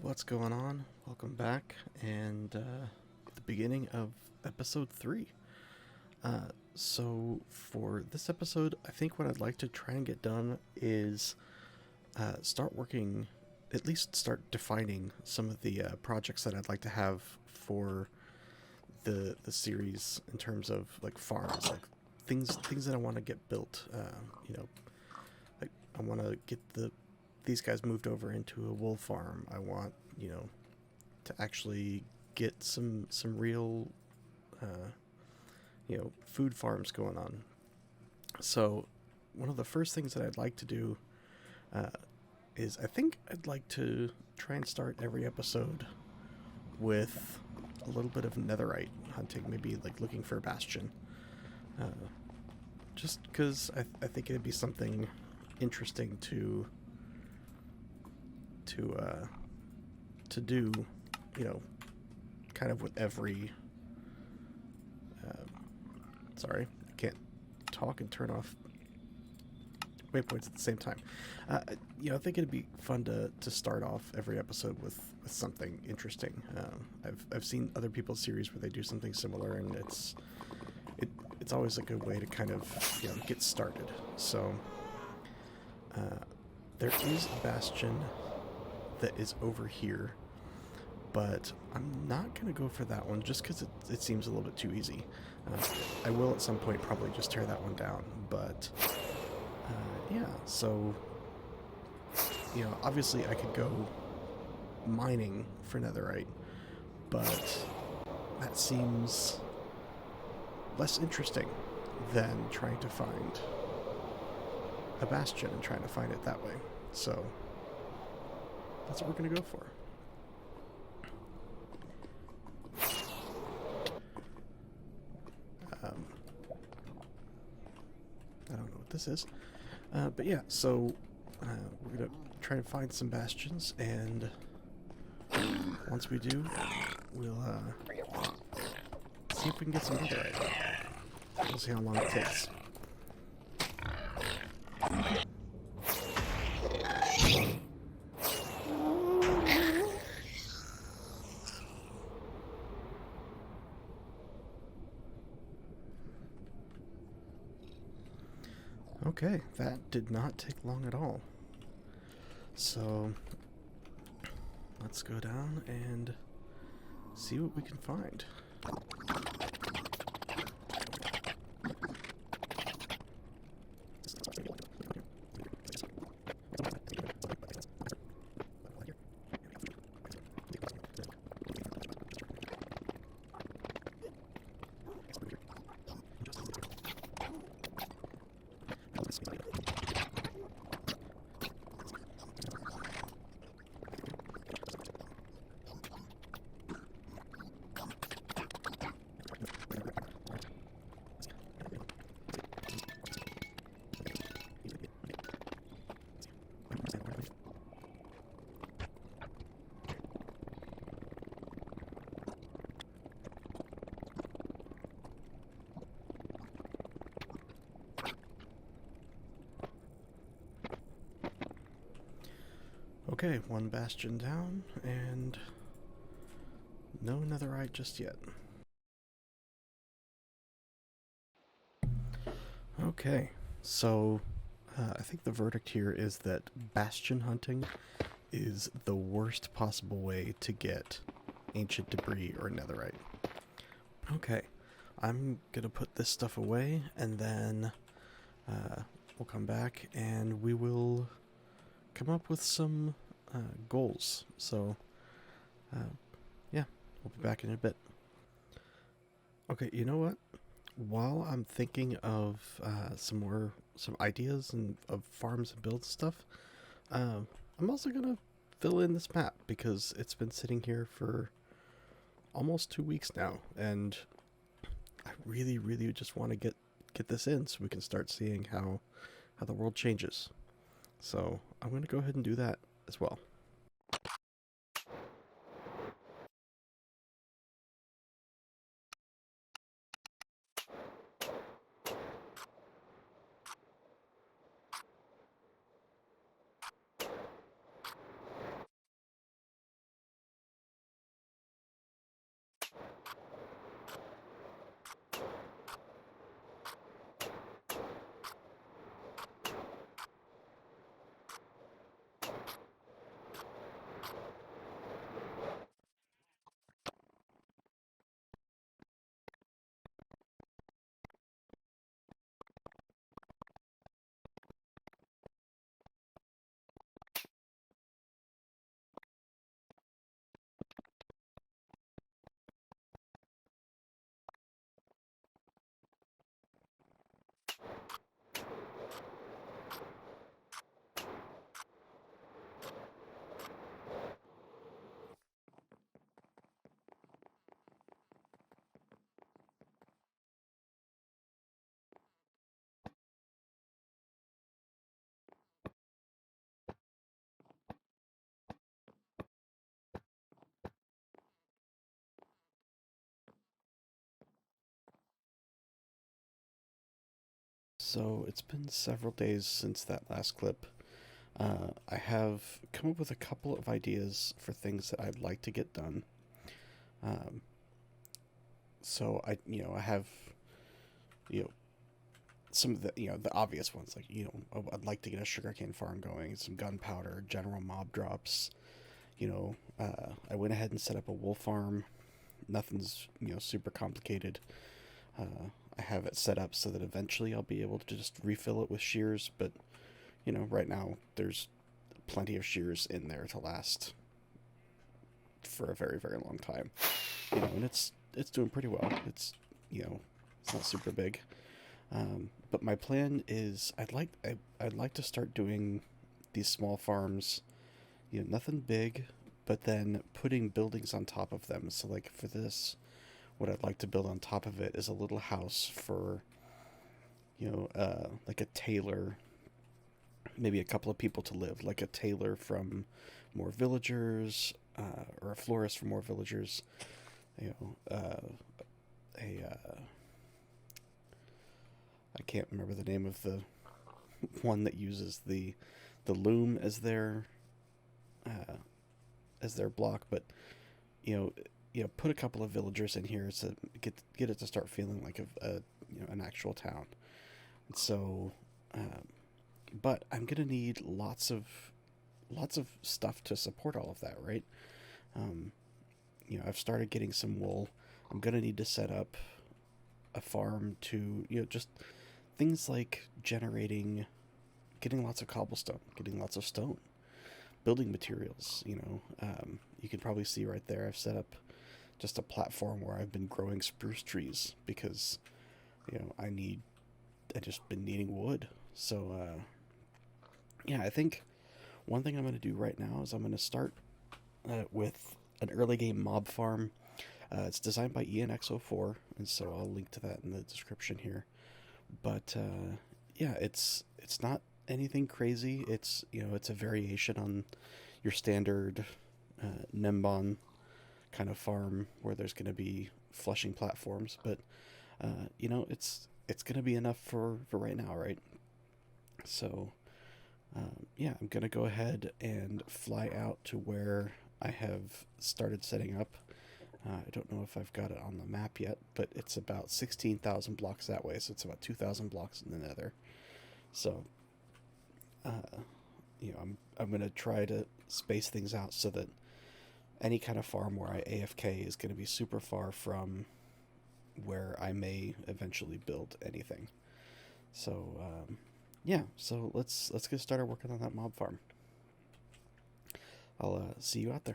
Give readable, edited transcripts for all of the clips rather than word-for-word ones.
What's going on? Welcome back, and the beginning of episode 3. So, for this episode, I think what I'd like to try and get done is start working, at least start defining some of the projects that I'd like to have for the series in terms of like farms, like things that I want to get built. Like I want to get these guys moved over into a wool farm. I want, to actually get some real, food farms going on. So, one of the first things that I'd like to do uh, is I think I'd like to try and start every episode with a little bit of netherite hunting, maybe like looking for a bastion. Uh, just because I think it'd be something interesting to do, you know, kind of with every. Uh, sorry, I can't talk and turn off waypoints at the same time. I think it'd be fun to start off every episode with something interesting. I've seen other people's series where they do something similar, and it's always a good way to kind of get started. So there is a bastion that is over here, but I'm not going to go for that one just because it seems a little bit too easy. I will at some point probably just tear that one down, but yeah, so, obviously I could go mining for netherite, but that seems less interesting than trying to find a bastion and trying to find it that way. So that's what we're going to go for. I don't know what this is. But yeah, so we're going to try to find some bastions, and once we do, we'll see if we can get some netherite. We'll see how long it takes. Okay, that did not take long at all. So, let's go down and see what we can find. Okay, one bastion down, and no netherite just yet. Okay, so I think the verdict here is that bastion hunting is the worst possible way to get ancient debris or netherite. Okay, I'm gonna put this stuff away, and then we'll come back and we will come up with some goals. So, yeah, we'll be back in a bit. Okay, you know what? While I'm thinking of some ideas and of farms and build stuff, I'm also gonna fill in this map because it's been sitting here for almost 2 weeks now, and I really, really just want to get this in so we can start seeing how the world changes. So I'm going to go ahead and do that as well. So it's been several days since that last clip. I have come up with a couple of ideas for things that I'd like to get done. Um, I have, you know, some of the, the obvious ones, like, I'd like to get a sugarcane farm going, some gunpowder, general mob drops. I went ahead and set up a wool farm. Nothing's, super complicated. I have it set up so that eventually I'll be able to just refill it with shears, but right now there's plenty of shears in there to last for a very, very long time. And it's doing pretty well. It's not super big. But my plan is I'd like to start doing these small farms, nothing big, but then putting buildings on top of them. So like for this, what I'd like to build on top of it is a little house for, like a tailor, maybe a couple of people to live, like a tailor from more villagers, or a florist from more villagers, I can't remember the name of the one that uses the loom as their block, but put a couple of villagers in here to get it to start feeling like an actual town. And so, but I'm gonna need lots of stuff to support all of that, right? I've started getting some wool. I'm gonna need to set up a farm to just things like getting lots of cobblestone, getting lots of stone, building materials. You can probably see right there I've set up just a platform where I've been growing spruce trees because I just been needing wood. So I think one thing I'm going to do right now is I'm going to start with an early game mob farm. It's designed by Ianxofour, and so I'll link to that in the description here. But it's not anything crazy. It's it's a variation on your standard Nembon kind of farm where there's going to be flushing platforms, but it's going to be enough for right now, right? So I'm going to go ahead and fly out to where I have started setting up. I don't know if I've got it on the map yet, but it's about 16,000 blocks that way, so it's about 2,000 blocks in the nether. So, I'm going to try to space things out so that any kind of farm where I AFK is going to be super far from where I may eventually build anything. So, so let's get started working on that mob farm. I'll see you out there.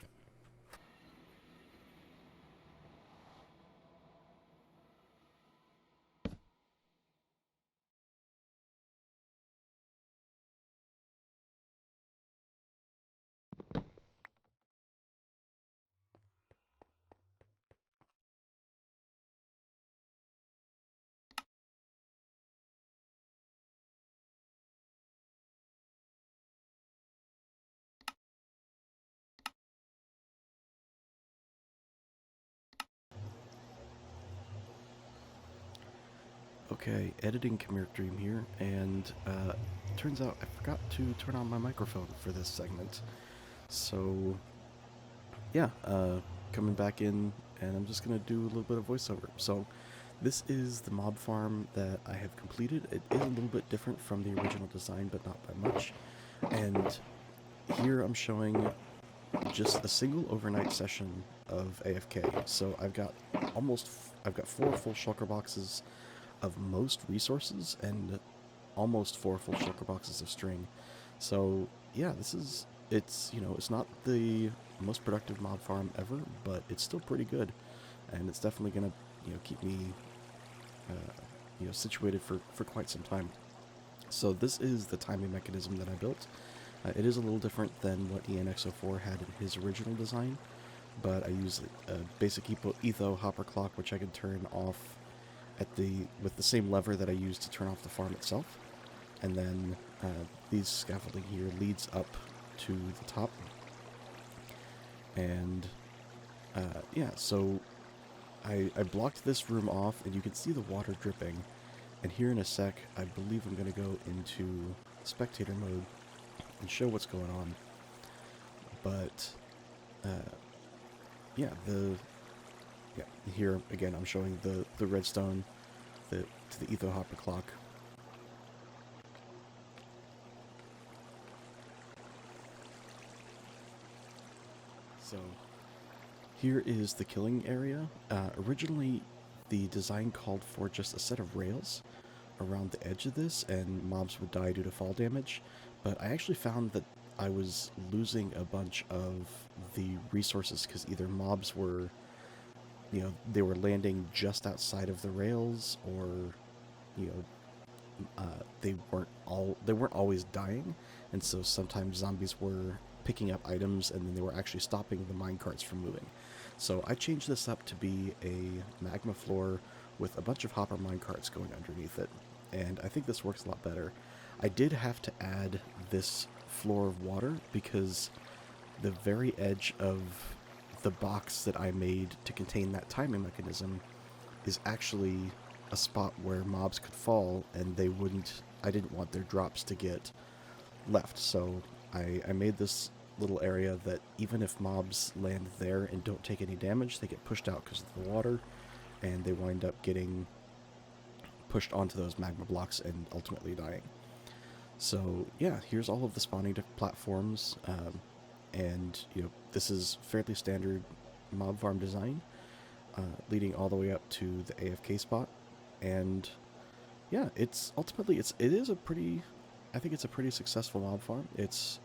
Okay, editing chimericdream here, and turns out I forgot to turn on my microphone for this segment. So, coming back in, and I'm just going to do a little bit of voiceover. So, this is the mob farm that I have completed. It is a little bit different from the original design, but not by much. And here I'm showing just a single overnight session of AFK. So I've got 4 full shulker boxes of most resources and almost 4 full shulker boxes of string. So yeah, it's not the most productive mob farm ever, but it's still pretty good, and it's definitely gonna keep me situated for quite some time. So this is the timing mechanism that I built. It is a little different than what Ianxofour had in his original design, but I use a basic etho hopper clock, which I can turn off with the same lever that I used to turn off the farm itself. And then these scaffolding here leads up to the top. And so I blocked this room off, and you can see the water dripping. And here in a sec, I believe I'm going to go into spectator mode and show what's going on. But, yeah, here again I'm showing the redstone to the etho hopper clock. So here is the killing area. Originally, the design called for just a set of rails around the edge of this, and mobs would die due to fall damage. But I actually found that I was losing a bunch of the resources because either mobs were, they were landing just outside of the rails, or, they weren't always dying, and so sometimes zombies were picking up items and then they were actually stopping the minecarts from moving. So I changed this up to be a magma floor with a bunch of hopper minecarts going underneath it, and I think this works a lot better. I did have to add this floor of water because the very edge of the box that I made to contain that timing mechanism is actually a spot where mobs could fall, and I didn't want their drops to get left, so I made this little area that even if mobs land there and don't take any damage, they get pushed out because of the water, and they wind up getting pushed onto those magma blocks and ultimately dying. So yeah, here's all of the spawning platforms, and this is fairly standard mob farm design, leading all the way up to the AFK spot. And yeah, it is a pretty successful mob farm. It's,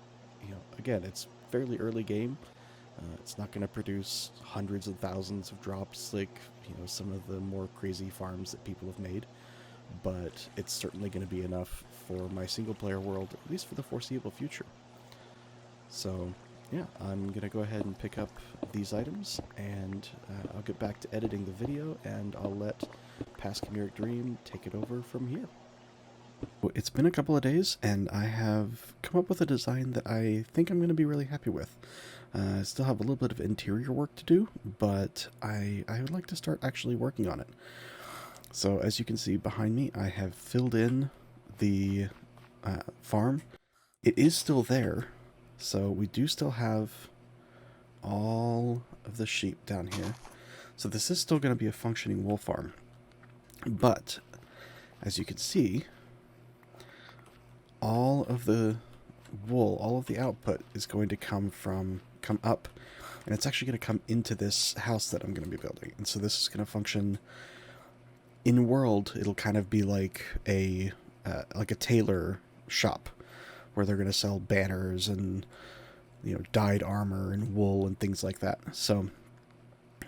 again, it's fairly early game. It's not going to produce hundreds of thousands of drops like, some of the more crazy farms that people have made, but it's certainly going to be enough for my single player world, at least for the foreseeable future. So yeah, I'm going to go ahead and pick up these items, and I'll get back to editing the video, and I'll let Past Chimeric Dream take it over from here. It's been a couple of days, and I have come up with a design that I think I'm going to be really happy with. I still have a little bit of interior work to do, but I would like to start actually working on it. So as you can see behind me, I have filled in the farm. It is still there, so we do still have all of the sheep down here. So this is still going to be a functioning wool farm. But as you can see, all of the wool, all of the output is going to come up, and it's actually going to come into this house that I'm going to be building. And so this is going to function in world. It'll kind of be like a tailor shop where they're going to sell banners and dyed armor and wool and things like that. So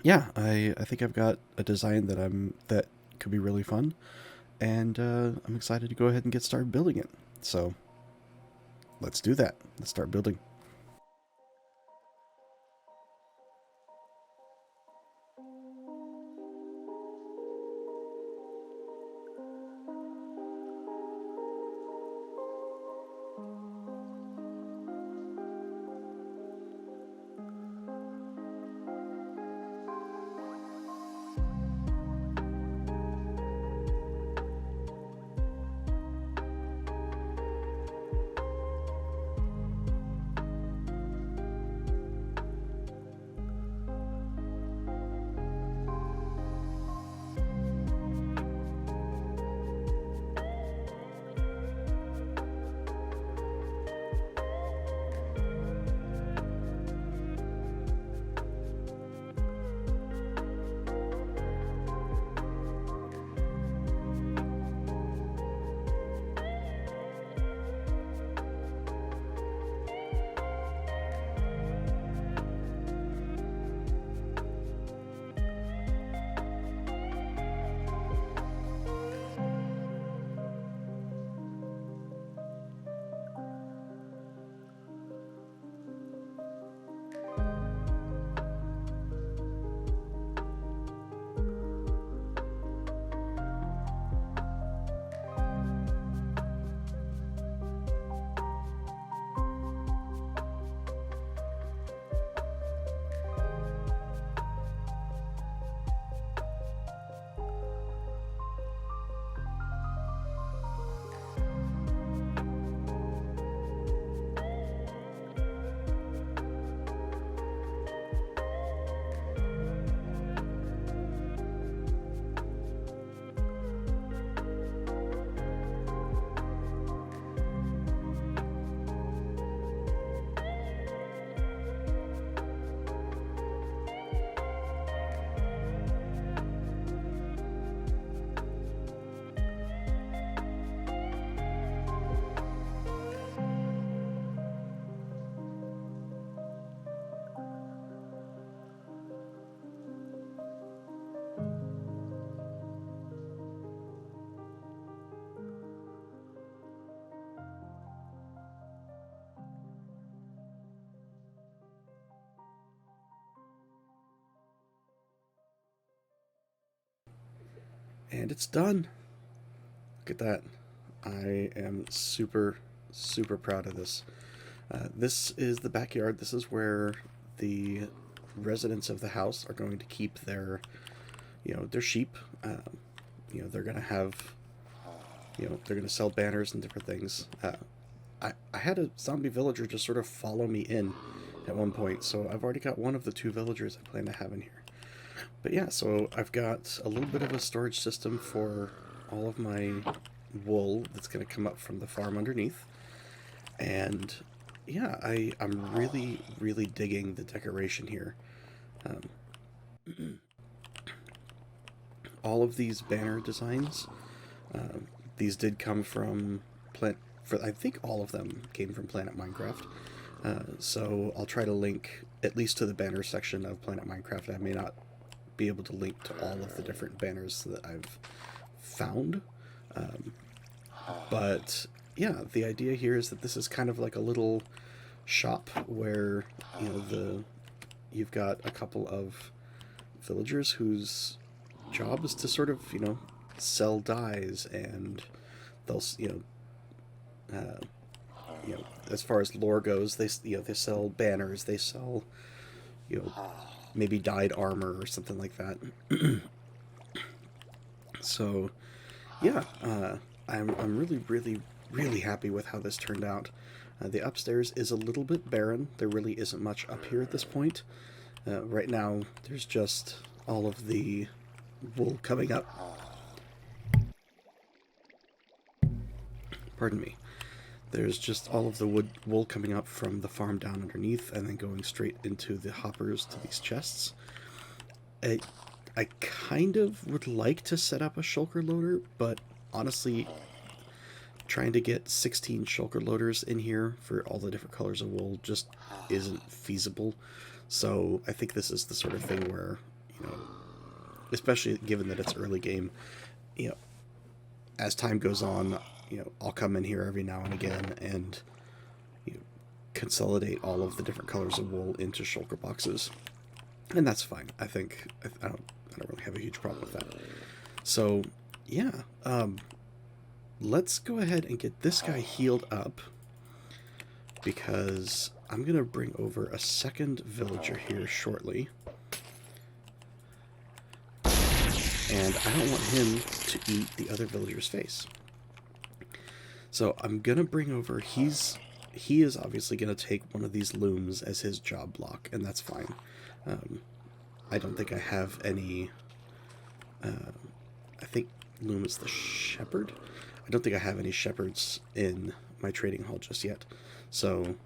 yeah, I think I've got a design that could be really fun, and I'm excited to go ahead and get started building it. So let's do that. Let's start building. And it's done. Look at that. I am super, super proud of this. This is the backyard. This is where the residents of the house are going to keep their, their sheep. They're going to have, they're going to sell banners and different things. I had a zombie villager just sort of follow me in at one point, so I've already got one of the 2 villagers I plan to have in here. But yeah, so I've got a little bit of a storage system for all of my wool that's going to come up from the farm underneath. And yeah, I'm really, really digging the decoration here. All of these banner designs, these did come from I think all of them came from Planet Minecraft. So I'll try to link at least to the banner section of Planet Minecraft. I may not be able to link to all of the different banners that I've found. But yeah, the idea here is that this is kind of like a little shop where, you've got a couple of villagers whose job is to sort of, sell dyes, and they'll, as far as lore goes, they sell banners, they sell, maybe dyed armor or something like that. So, yeah, I'm really, really, really happy with how this turned out. The upstairs is a little bit barren. There really isn't much up here at this point. Right now, there's just all of the wool coming up. Pardon me. There's just all of the wool coming up from the farm down underneath and then going straight into the hoppers to these chests. I kind of would like to set up a shulker loader, but honestly, trying to get 16 shulker loaders in here for all the different colors of wool just isn't feasible. So I think this is the sort of thing where, especially given that it's early game, as time goes on, I'll come in here every now and again and consolidate all of the different colors of wool into shulker boxes, and that's fine. I think I don't really have a huge problem with that. So yeah, let's go ahead and get this guy healed up, because I'm gonna bring over a second villager here shortly. And I don't want him to eat the other villager's face. So I'm going to bring over, he is obviously going to take one of these looms as his job block, and that's fine. I don't think I have any, I think loom is the shepherd. I don't think I have any shepherds in my trading hall just yet. So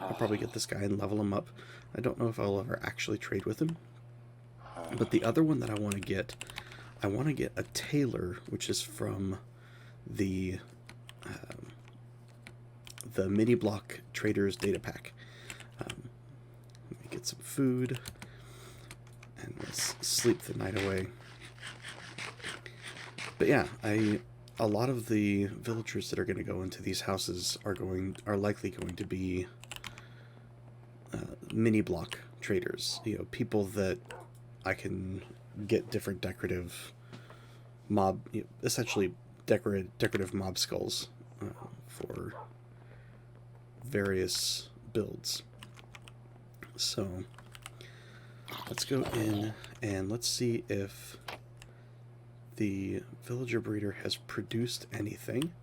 I'll probably get this guy and level him up. I don't know if I'll ever actually trade with him. But the other one that I want to get a tailor, which is from the mini block traders data pack. Let me get some food and let's sleep the night away. But yeah, a lot of the villagers that are going to go into these houses are likely going to be mini block traders. People that I can get different decorative mob, essentially decorative mob skulls for various builds. So let's go in and let's see if the villager breeder has produced anything.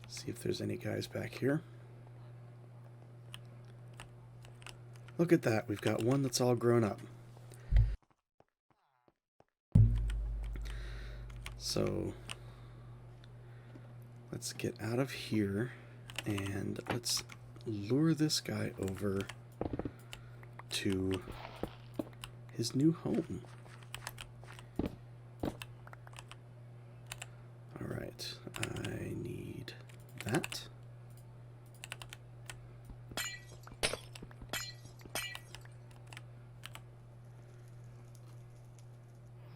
See if there's any guys back here. Look at that, we've got one that's all grown up. So let's get out of here and let's lure this guy over to his new home. Alright, I need that.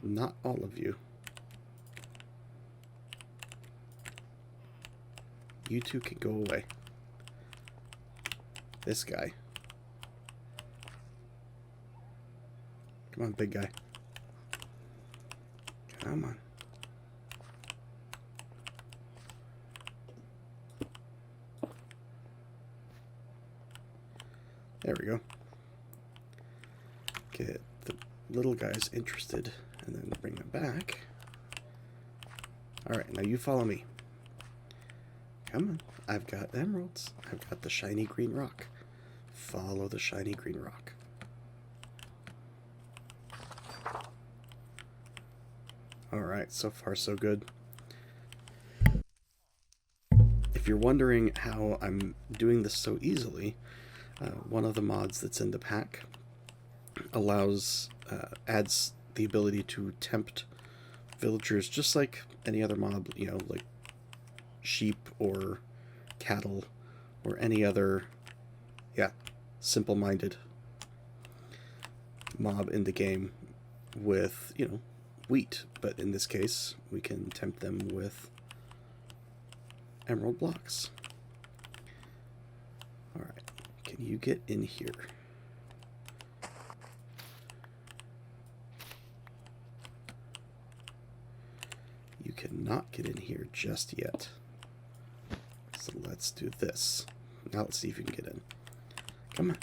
Not all of you. You two can go away. This guy. Come on, big guy. Come on. There we go. Get the little guys interested, and then bring them back. Alright, now you follow me. Come on. I've got emeralds. I've got the shiny green rock. Follow the shiny green rock. Alright, so far so good. If you're wondering how I'm doing this so easily, one of the mods that's in the pack adds the ability to tempt villagers just like any other mob, you know, like sheep or cattle or any other, simple-minded mob in the game with, you know, wheat. But in this case, we can tempt them with emerald blocks. Alright, can you get in here? You cannot get in here just yet. So let's do this. Now let's see if you can get in. Come on.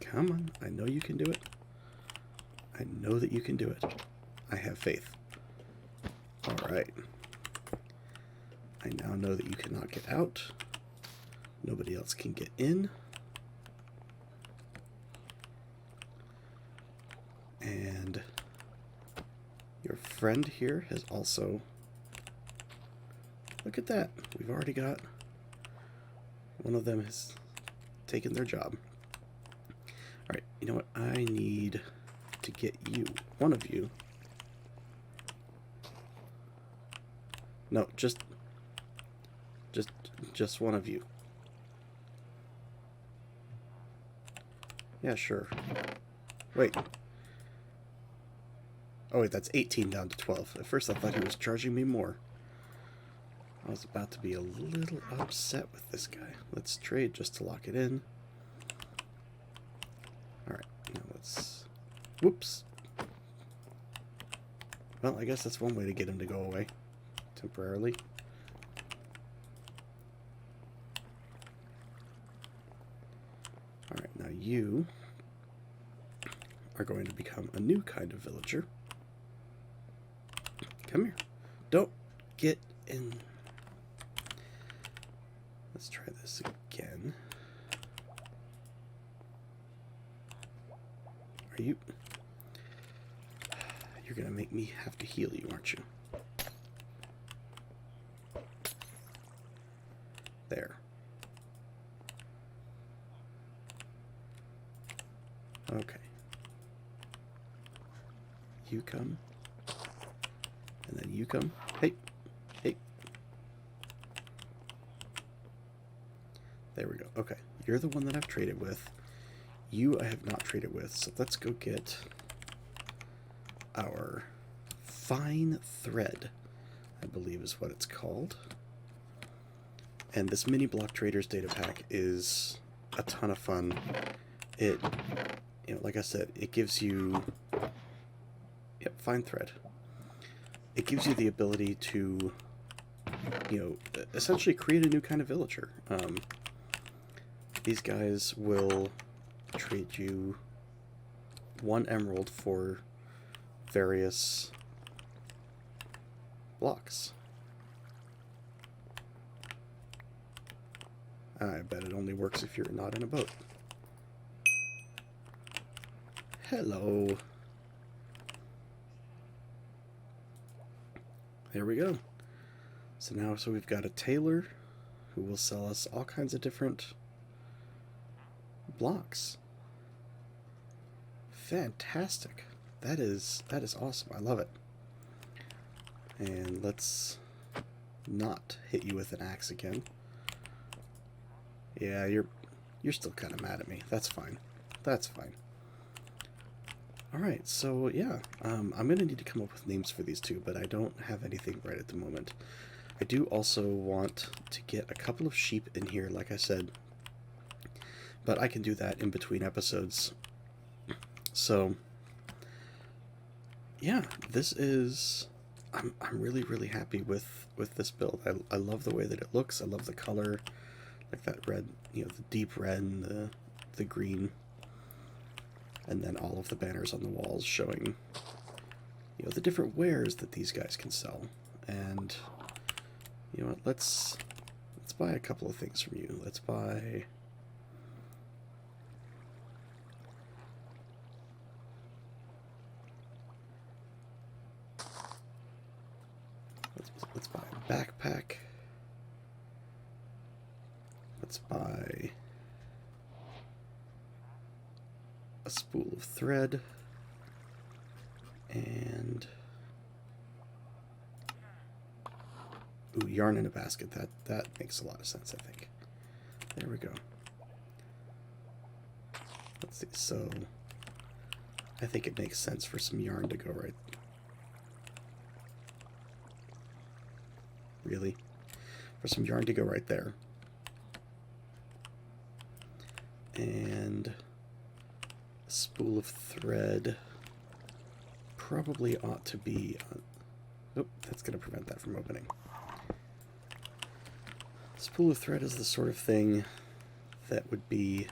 Come on. I know you can do it. I know that you can do it. I have faith. Alright. I now know that you cannot get out. Nobody else can get in. And your friend here has also... Look at that. We've already got... One of them has taken their job. Alright, you know what? I need to get you, one of you. No, just one of you. Yeah, sure. Wait. Oh wait, that's 18 down to 12. At first I thought he was charging me more. I was about to be a little upset with this guy. Let's trade just to lock it in. Alright, now let's... Whoops. Well, I guess that's one way to get him to go away. Temporarily. Alright, now you are going to become a new kind of villager. Come here. Don't get in... Let's try this again. Are you... You're gonna make me have to heal you, aren't you? There. Okay. You come. And then you come. Hey. Hey. There we go. Okay. You're the one that I've traded with. You I have not traded with. So let's go get our fine thread, I believe is what it's called. And this mini block traders data pack is a ton of fun. It, you know, like I said, it gives you, fine thread. It gives you the ability to, you know, essentially create a new kind of villager. These guys will trade you 1 emerald for various blocks. I bet it only works if you're not in a boat. Hello. There we go. So now, we've got a tailor who will sell us all kinds of different blocks. Fantastic. That is awesome. I love it. And let's not hit you with an axe again. Yeah, you're still kind of mad at me. That's fine. That's fine. Alright, so yeah, I'm going to need to come up with names for these two, but I don't have anything right at the moment. I do also want to get a couple of sheep in here, like I said, but I can do that in between episodes. So, yeah, this is... I'm really, really happy with this build. I love the way that it looks. I love the color, like that red, you know, the deep red and the green. and then all of the banners on the walls showing, you know, the different wares that these guys can sell. And you know what, let's buy a couple of things from you. Let's buy let's buy a backpack. Let's buy a spool of thread and ooh, yarn in a basket. That makes a lot of sense, I think. There we go. Let's see. So I think it makes sense for some yarn to go right. Really? For some yarn to go right there. And a spool of thread probably ought to be on, oh, that's going to prevent that from opening. Spool of thread is the sort of thing that would be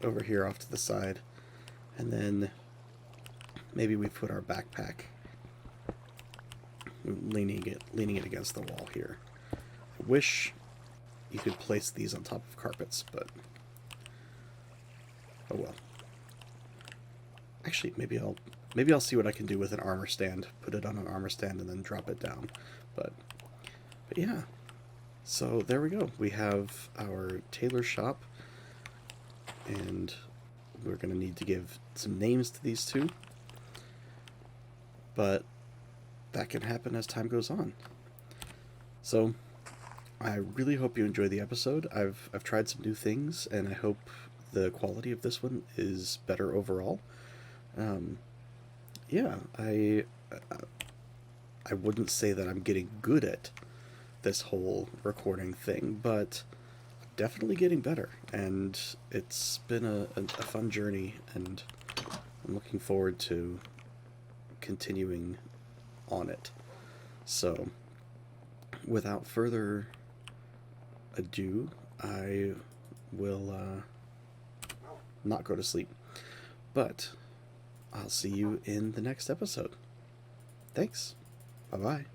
over here off to the side, and then maybe we put our backpack leaning it against the wall here. I wish you could place these on top of carpets, but oh well. Actually, maybe I'll see what I can do with an armor stand. Put it on an armor stand and then drop it down. But yeah. So there we go. We have our tailor shop, and we're going to need to give some names to these two. But that can happen as time goes on. So I really hope you enjoy the episode. I've tried some new things, and I hope the quality of this one is better overall. Yeah, I wouldn't say that I'm getting good at this whole recording thing, but definitely getting better, and it's been a fun journey, and I'm looking forward to continuing on it. So without further ado, I will not go to sleep, but I'll see you in the next episode. Thanks. Bye-bye.